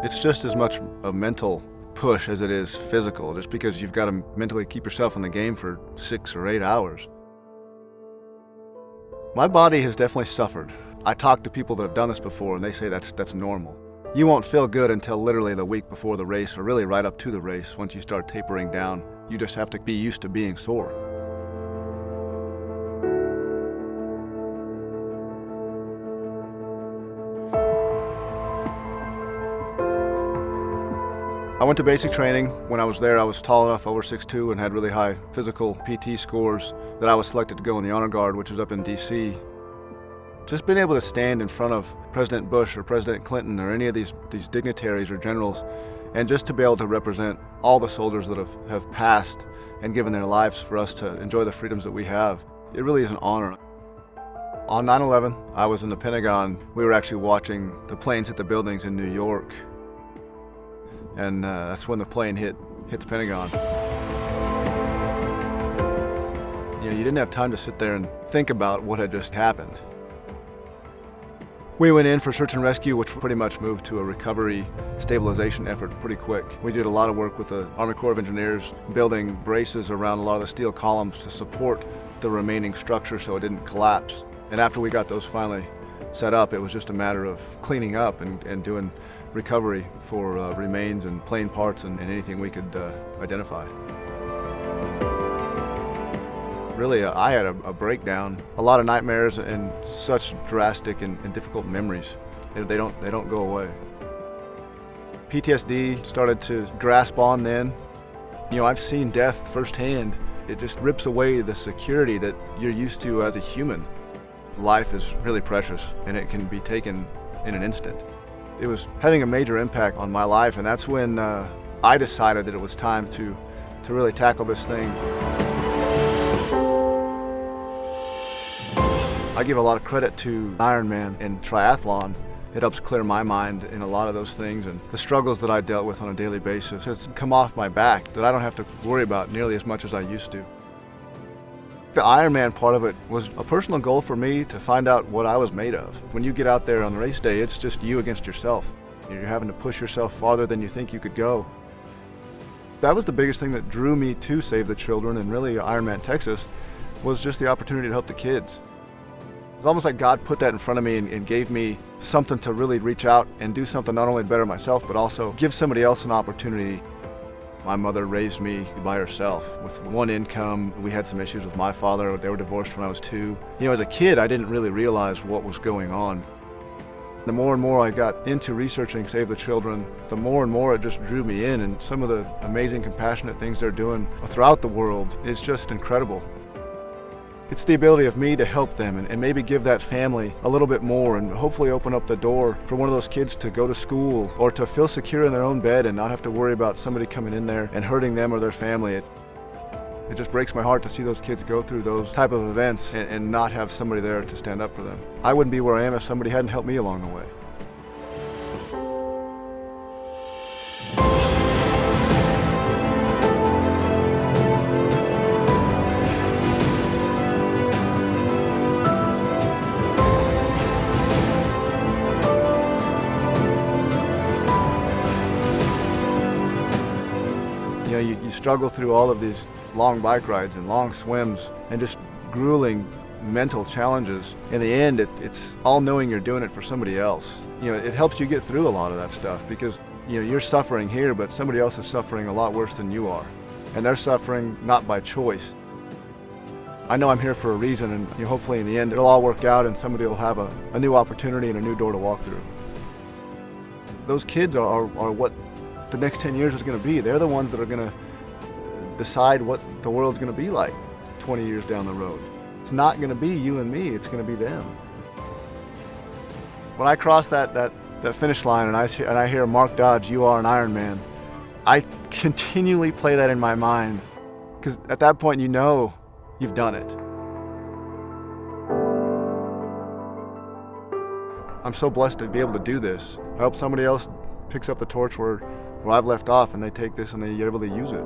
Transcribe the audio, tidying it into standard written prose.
It's just as much a mental push as it is physical, just because you've got to mentally keep yourself in the game for 6 or 8 hours. My body has definitely suffered. I talk to people that have done this before and they say that's normal. You won't feel good until literally the week before the race, or really right up to the race. Once you start tapering down, you just have to be used to being sore. I went to basic training. When I was there, I was tall enough, over 6'2", and had really high physical PT scores, that I was selected to go in the Honor Guard, which was up in DC. Just being able to stand in front of President Bush or President Clinton or any of these dignitaries or generals, and just to be able to represent all the soldiers that have passed and given their lives for us to enjoy the freedoms that we have, it really is an honor. On 9/11, I was in the Pentagon. We were actually watching the planes hit the buildings in New York. And that's when the plane hit the Pentagon. You know, you didn't have time to sit there and think about what had just happened. We went in for search and rescue, which pretty much moved to a recovery stabilization effort pretty quick. We did a lot of work with the Army Corps of Engineers, building braces around a lot of the steel columns to support the remaining structure so it didn't collapse. And after we got those finally set up, it was just a matter of cleaning up and doing recovery for remains and plane parts and anything we could identify. Really, I had a breakdown, a lot of nightmares and such drastic and difficult memories. They don't go away. PTSD started to grasp on then. You know, I've seen death firsthand. It just rips away the security that you're used to as a human. Life is really precious, and it can be taken in an instant. It was having a major impact on my life, and that's when I decided that it was time to really tackle this thing. I give a lot of credit to Ironman and triathlon. It helps clear my mind in a lot of those things, and the struggles that I dealt with on a daily basis has come off my back that I don't have to worry about nearly as much as I used to. The Ironman part of it was a personal goal for me to find out what I was made of. When you get out there on the race day, it's just you against yourself. You're having to push yourself farther than you think you could go. That was the biggest thing that drew me to Save the Children, and really Ironman Texas, was just the opportunity to help the kids. It's almost like God put that in front of me and gave me something to really reach out and do something not only to better myself, but also give somebody else an opportunity. My mother raised me by herself with one income. We had some issues with my father. They were divorced when I was 2. You know, as a kid, I didn't really realize what was going on. The more and more I got into researching Save the Children, the more and more it just drew me in, and some of the amazing, compassionate things they're doing throughout the world is just incredible. It's the ability of me to help them and maybe give that family a little bit more, and hopefully open up the door for one of those kids to go to school or to feel secure in their own bed and not have to worry about somebody coming in there and hurting them or their family. It just breaks my heart to see those kids go through those type of events and not have somebody there to stand up for them. I wouldn't be where I am if somebody hadn't helped me along the way. You know, you struggle through all of these long bike rides and long swims and just grueling mental challenges. In the end, it's all knowing you're doing it for somebody else. You know, it helps you get through a lot of that stuff because, you know, you're suffering here, but somebody else is suffering a lot worse than you are. And they're suffering not by choice. I know I'm here for a reason, and you know, hopefully in the end it'll all work out and somebody will have a new opportunity and a new door to walk through. Those kids are what the next 10 years is going to be. They're the ones that are going to decide what the world's going to be like 20 years down the road. It's not going to be you and me, it's going to be them. When I cross that finish line and I hear Mark Dodge, "You are an Ironman," I continually play that in my mind, because at that point you know you've done it. I'm so blessed to be able to do this. I hope somebody else picks up the torch where I've left off and they take this and they're able to use it.